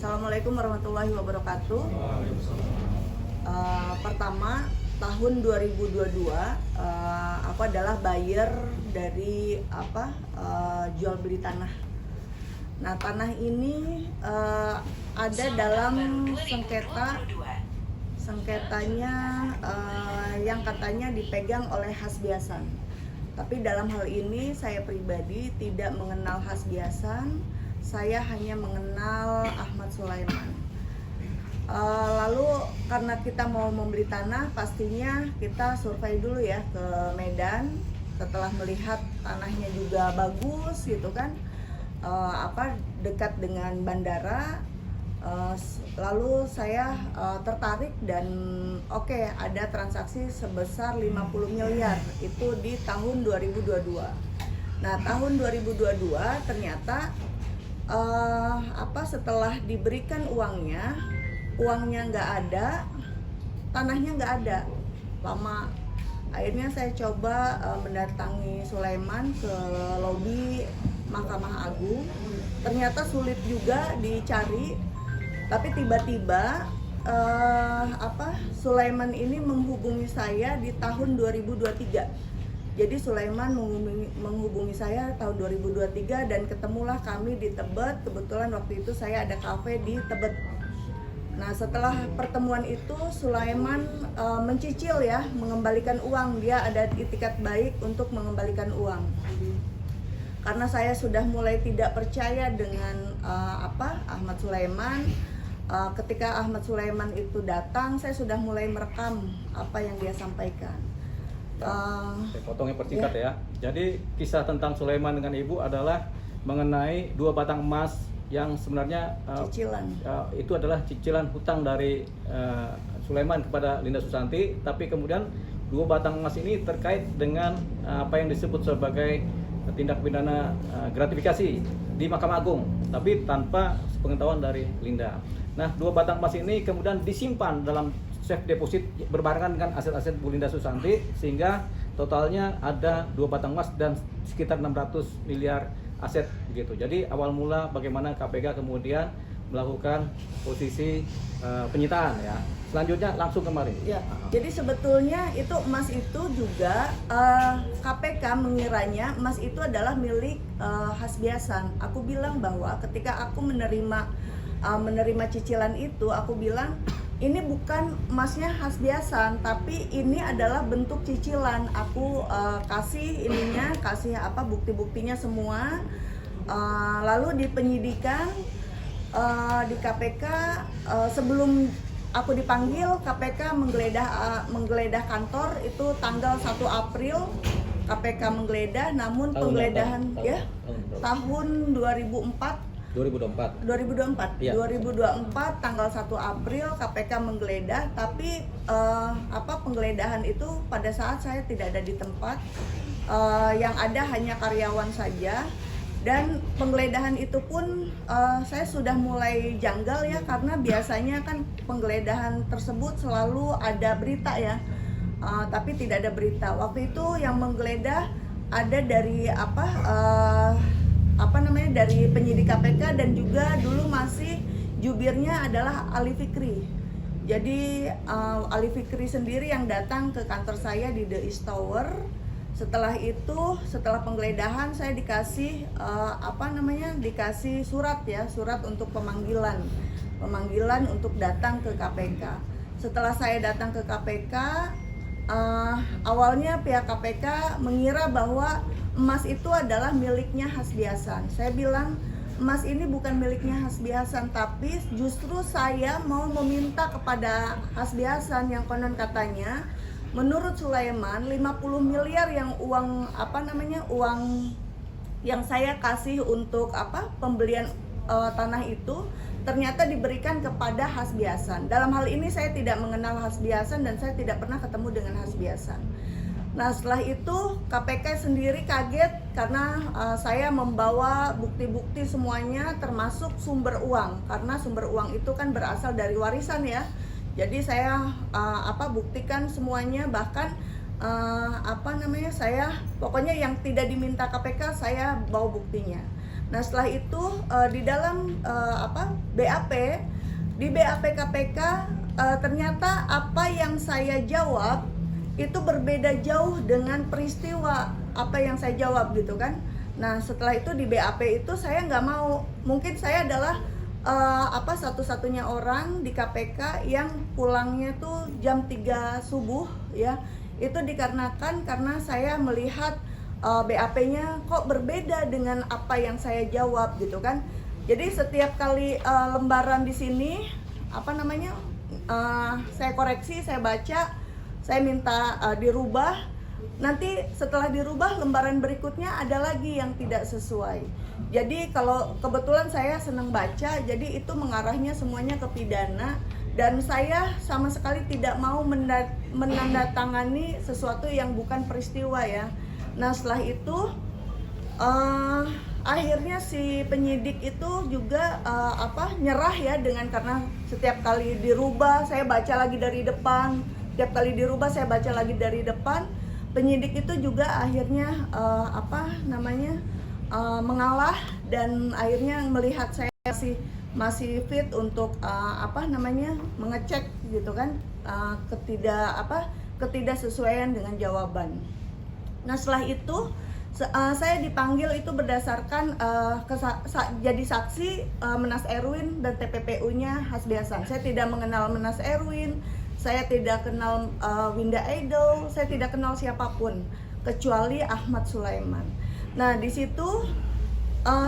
Assalamualaikum warahmatullahi wabarakatuh. Pertama, tahun 2022 aku adalah buyer dari jual beli tanah. Nah, tanah ini ada dalam sengketanya yang katanya dipegang oleh Hasbiasan. Tapi dalam hal ini saya pribadi tidak mengenal Hasbiasan. Saya hanya mengenal Ahmad Sulaiman. Lalu karena kita mau membeli tanah, pastinya kita survei dulu ya ke Medan. Setelah melihat tanahnya juga bagus gitu kan, dekat dengan bandara. Lalu saya tertarik dan ada transaksi sebesar 50 miliar itu di tahun 2022. Nah, tahun 2022 ternyata setelah diberikan uangnya nggak ada, tanahnya nggak ada. Lama. Akhirnya saya coba mendatangi Sulaiman ke lobi Mahkamah Agung. Ternyata sulit juga dicari. Tapi tiba-tiba Sulaiman ini menghubungi saya di tahun 2023. Jadi Sulaiman menghubungi saya tahun 2023 dan ketemulah kami di Tebet. Kebetulan waktu itu saya ada kafe di Tebet. Nah, setelah pertemuan itu Sulaiman mencicil ya, mengembalikan uang. Dia ada itikat baik untuk mengembalikan uang. Karena saya sudah mulai tidak percaya dengan Ahmad Sulaiman. Ketika Ahmad Sulaiman itu datang, saya sudah mulai merekam apa yang dia sampaikan. Saya potongnya persingkat ya. Jadi kisah tentang Sulaiman dengan Ibu adalah mengenai 2 batang emas yang sebenarnya cicilan. Itu adalah cicilan hutang dari Sulaiman kepada Linda Susanti. Tapi kemudian 2 batang emas ini terkait dengan apa yang disebut sebagai tindak pidana gratifikasi di Mahkamah Agung, tapi tanpa pengetahuan dari Linda. Nah, 2 batang emas ini kemudian disimpan dalam safe deposit berbarengan dengan aset-aset Bu Linda Susanti, sehingga totalnya ada 2 batang emas dan sekitar 600 miliar aset begitu. Jadi awal mula bagaimana KPK kemudian melakukan posisi penyitaan ya. Selanjutnya langsung kemarin. Ya, jadi sebetulnya itu emas itu juga KPK mengiranya emas itu adalah milik Hasbiasan. Aku bilang bahwa ketika aku menerima cicilan itu, aku bilang ini bukan emasnya Hasbiasan, tapi ini adalah bentuk cicilan. Aku kasih bukti-buktinya semua. Lalu di penyidikan di KPK sebelum aku dipanggil, KPK menggeledah kantor itu tanggal 1 April. KPK menggeledah, namun penggeledahan tahun 2024. Ya. 2024 tanggal 1 April KPK menggeledah, tapi penggeledahan itu pada saat saya tidak ada di tempat, yang ada hanya karyawan saja. Dan penggeledahan itu pun saya sudah mulai janggal ya, karena biasanya kan penggeledahan tersebut selalu ada berita ya, tapi tidak ada berita. Waktu itu yang menggeledah ada dari dari penyidik KPK, dan juga dulu masih jubirnya adalah Ali Fikri. Jadi Ali Fikri sendiri yang datang ke kantor saya di The East Tower. Setelah itu, setelah penggeledahan saya dikasih dikasih surat untuk pemanggilan untuk datang ke KPK. Setelah saya datang ke KPK, awalnya pihak KPK mengira bahwa emas itu adalah miliknya Hasbiasan. Saya bilang emas ini bukan miliknya Hasbiasan, tapi justru saya mau meminta kepada Hasbiasan yang konon katanya menurut Sulaiman 50 miliar yang uang yang saya kasih untuk pembelian tanah itu ternyata diberikan kepada Hasbiasan. Dalam hal ini saya tidak mengenal Hasbiasan dan saya tidak pernah ketemu dengan Hasbiasan. Nah, setelah itu KPK sendiri kaget karena saya membawa bukti-bukti semuanya, termasuk sumber uang, karena sumber uang itu kan berasal dari warisan ya. Jadi saya buktikan semuanya, bahkan saya pokoknya yang tidak diminta KPK saya bawa buktinya. Nah setelah itu di dalam BAP, di BAP KPK ternyata apa yang saya jawab itu berbeda jauh dengan peristiwa apa yang saya jawab gitu kan. Nah setelah itu di BAP itu saya nggak mau, mungkin saya adalah satu-satunya orang di KPK yang pulangnya tuh jam 3 subuh ya. Itu dikarenakan karena saya melihat BAP-nya kok berbeda dengan apa yang saya jawab gitu kan. Jadi setiap kali lembaran di sini saya koreksi, saya baca, saya minta dirubah. Nanti setelah dirubah lembaran berikutnya ada lagi yang tidak sesuai. Jadi kalau kebetulan saya senang baca, jadi itu mengarahnya semuanya ke pidana. Dan saya sama sekali tidak mau menandatangani sesuatu yang bukan peristiwa ya. Nah setelah itu akhirnya si penyidik itu juga nyerah ya, dengan karena setiap kali dirubah saya baca lagi dari depan, setiap kali dirubah saya baca lagi dari depan. Penyidik itu juga akhirnya mengalah, dan akhirnya melihat saya masih fit untuk mengecek gitu kan, ketidaksesuaian dengan jawaban. Nah setelah itu saya dipanggil itu berdasarkan jadi saksi Menas Erwin dan TPPU-nya Hasbi Hasan. Saya tidak mengenal Menas Erwin, saya tidak kenal Winda Idol, saya tidak kenal siapapun kecuali Ahmad Sulaiman. Nah di situ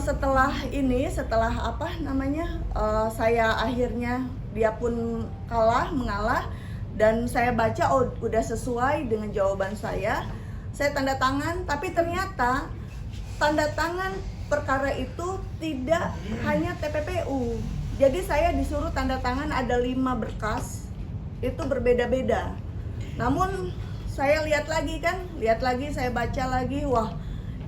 setelah saya akhirnya dia pun mengalah, dan saya baca udah sesuai dengan jawaban saya tanda tangan. Tapi ternyata tanda tangan perkara itu tidak hanya TPPU. Jadi saya disuruh tanda tangan ada 5 berkas, itu berbeda-beda. Namun saya lihat lagi, saya baca lagi, wah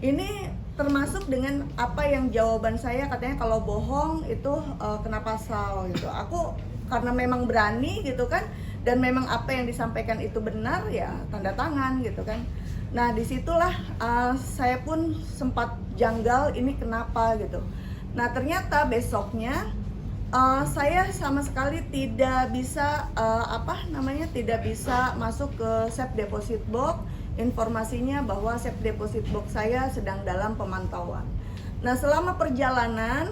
ini termasuk dengan apa yang jawaban saya, katanya kalau bohong itu kena pasal gitu. Aku karena memang berani gitu kan, dan memang apa yang disampaikan itu benar, ya tanda tangan gitu kan. Nah disitulah saya pun sempat janggal, ini kenapa gitu. Nah ternyata besoknya saya sama sekali tidak bisa tidak bisa masuk ke safe deposit box. Informasinya bahwa safe deposit box saya sedang dalam pemantauan. Nah selama perjalanan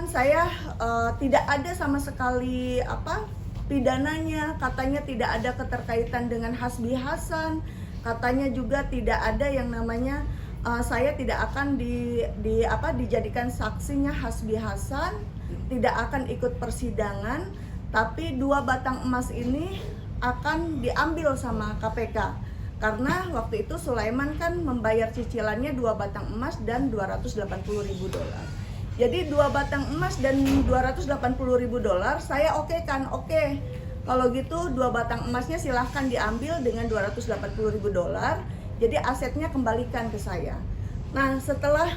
saya tidak ada sama sekali pidananya, katanya tidak ada keterkaitan dengan Hasbi Hasan, katanya juga tidak ada yang namanya saya tidak akan dijadikan saksinya Hasbi Hasan, tidak akan ikut persidangan, tapi 2 batang emas ini akan diambil sama KPK. Karena waktu itu Sulaiman kan membayar cicilannya 2 batang emas dan $280.000. Jadi 2 batang emas dan $280.000 saya okekan. Oke, kalau gitu 2 batang emasnya silahkan diambil dengan $280.000. Jadi asetnya kembalikan ke saya. Nah setelah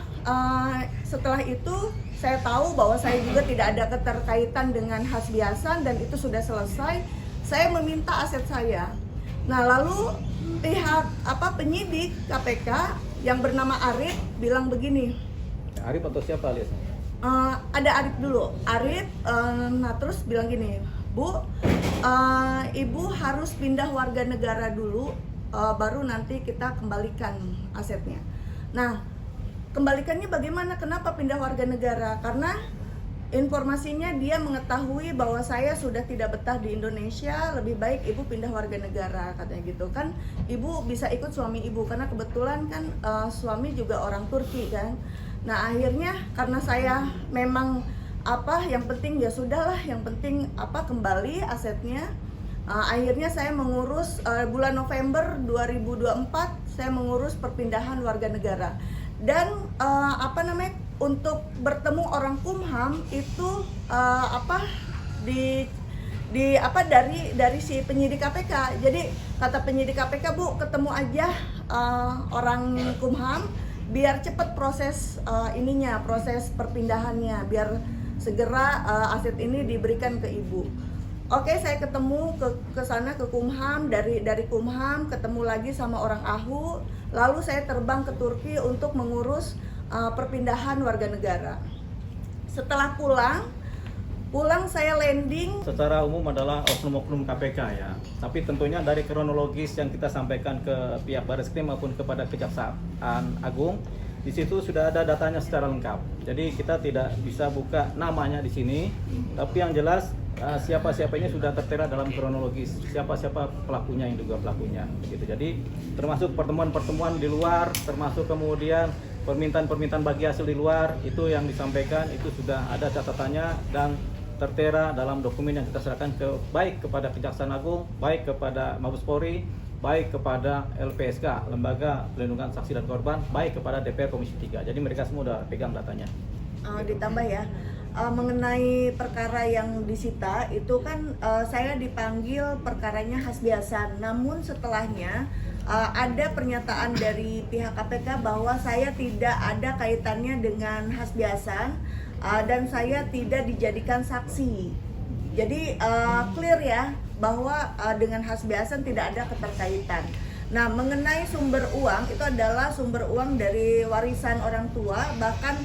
itu saya tahu bahwa saya juga tidak ada keterkaitan dengan Hasbi Hasan dan itu sudah selesai. Saya meminta aset saya. Nah lalu pihak penyidik KPK yang bernama Arif bilang begini. Arif atau siapa aliasnya? Ada Arif dulu. Arif terus bilang gini, Bu, Ibu harus pindah warga negara dulu, baru nanti kita kembalikan asetnya. Nah kembalikannya bagaimana? Kenapa pindah warga negara? Karena informasinya dia mengetahui bahwa saya sudah tidak betah di Indonesia, lebih baik ibu pindah warga negara, katanya gitu kan. Ibu bisa ikut suami ibu karena kebetulan kan suami juga orang Turki kan. Nah akhirnya karena saya memang yang penting ya sudahlah, yang penting kembali asetnya. Akhirnya saya mengurus bulan November 2024 saya mengurus perpindahan warga negara. Dan untuk bertemu orang Kumham itu dari si penyidik KPK. Jadi kata penyidik KPK, Bu, ketemu aja orang Kumham biar cepat proses proses perpindahannya, biar segera aset ini diberikan ke ibu. Oke, saya ketemu ke sana ke Kumham, dari Kumham ketemu lagi sama orang AHU, lalu saya terbang ke Turki untuk mengurus perpindahan warga negara. Setelah pulang saya landing. Secara umum adalah oknum-oknum KPK ya. Tapi tentunya dari kronologis yang kita sampaikan ke pihak Barreskrim maupun kepada Kejaksaan Agung, di situ sudah ada datanya secara lengkap. Jadi kita tidak bisa buka namanya di sini, tapi yang jelas siapa-siapanya sudah tertera dalam kronologis, siapa-siapa pelakunya yang juga pelakunya gitu. Jadi termasuk pertemuan-pertemuan di luar, termasuk kemudian permintaan-permintaan bagi hasil di luar, itu yang disampaikan itu sudah ada catatannya dan tertera dalam dokumen yang kita serahkan baik kepada Kejaksaan Agung, baik kepada Mabes Polri, baik kepada LPSK, Lembaga Perlindungan Saksi dan Korban, baik kepada DPR Komisi 3. Jadi mereka semua udah pegang datanya. Ditambah ya, mengenai perkara yang disita itu kan saya dipanggil perkaranya Hasbiasan, namun setelahnya ada pernyataan dari pihak KPK bahwa saya tidak ada kaitannya dengan Hasbiasan dan saya tidak dijadikan saksi. Jadi clear ya bahwa dengan Hasbiasan tidak ada keterkaitan. Nah, mengenai sumber uang, itu adalah sumber uang dari warisan orang tua, bahkan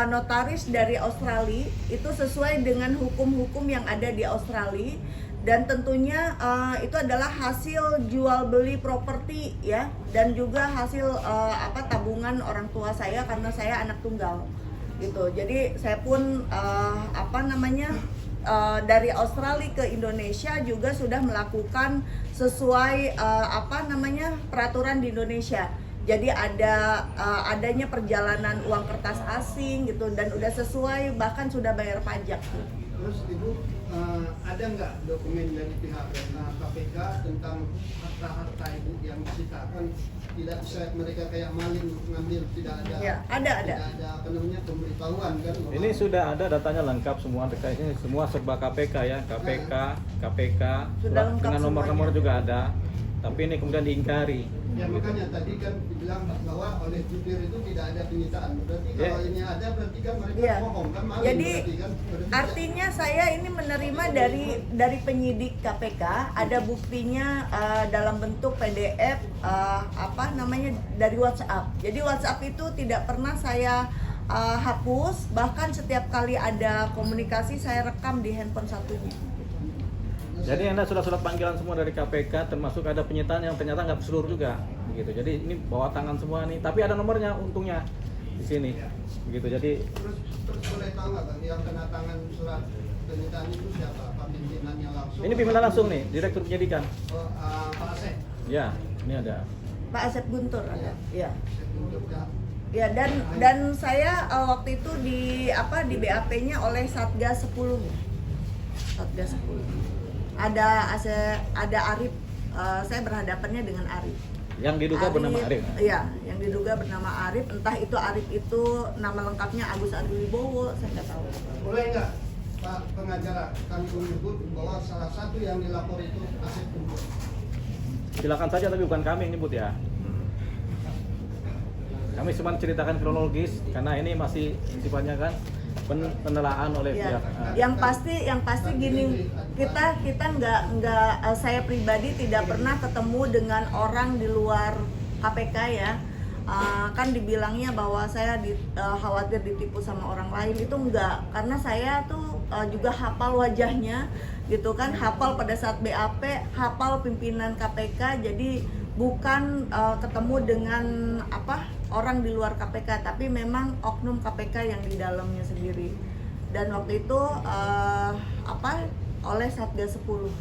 notaris dari Australia, itu sesuai dengan hukum-hukum yang ada di Australia, dan tentunya itu adalah hasil jual beli properti ya, dan juga hasil tabungan orang tua saya karena saya anak tunggal gitu. Jadi saya pun dari Australia ke Indonesia juga sudah melakukan sesuai peraturan di Indonesia. Jadi adanya perjalanan uang kertas asing gitu, dan udah sesuai, bahkan sudah bayar pajak. Terus Ibu, ada nggak dokumen dari pihak KPK tentang harta-harta Ibu yang disitakan? Tidak bisa mereka kayak maling ngambil, tidak ada. Ya, ada. Tidak ada pemberitahuan kan? Ini sudah ada datanya lengkap semua, terkaitnya semua serba KPK ya, KPK Sudah lengkap dengan nomor-nomor semuanya. juga ada. Tapi ini kemudian diingkari. Ya makanya tadi kan dibilang bahwa oleh jubir itu tidak ada penyitaan. Berarti kalau ini ada, berarti kan mereka bohong kan, maling. Jadi berarti kan. artinya saya ini menerima dari penyidik KPK, ada buktinya dalam bentuk PDF dari WhatsApp. Jadi WhatsApp itu tidak pernah saya hapus, bahkan setiap kali ada komunikasi saya rekam di handphone satunya. Jadi Anda surat-surat panggilan semua dari KPK, termasuk ada penyitaan yang ternyata nggak seluruh juga, begitu. Jadi ini bawa tangan semua nih, tapi ada nomornya untungnya di sini, begitu. Jadi Terus boleh tahu nggak Bang, yang kena tangan surat penyitaan itu siapa? Pak pimpinannya langsung? ini pimpinan langsung nih, Direktur Penyidikan. Oh, Pak Asep. Ya, ini ada. Pak Asep Guntur ada. Ya. Asep Guntur, ya. Ya, dan saya waktu itu di BAP-nya oleh Satgas 10. Satgas 10. Ada Arif, saya berhadapannya dengan Arif. Yang diduga bernama Arif. Iya, yang diduga bernama Arif. Entah itu Arif itu nama lengkapnya Agus Arwibowo, saya nggak tahu. Boleh nggak Pak pengacara kami menyebut bahwa salah satu yang dilapor itu Asep Guntur? Silakan saja, tapi bukan kami yang nyebut ya. Kami cuma ceritakan kronologis karena ini masih sifatnya kan penelaan oleh Ya, pihak. yang pasti gini, kita nggak saya pribadi tidak pernah ketemu dengan orang di luar KPK ya. Kan dibilangnya bahwa saya khawatir ditipu sama orang lain, itu enggak, karena saya tuh juga hafal wajahnya gitu kan, hafal pada saat BAP, hafal pimpinan KPK, jadi bukan ketemu dengan orang di luar KPK, tapi memang oknum KPK yang di dalamnya sendiri. Dan waktu itu oleh Satgas 10.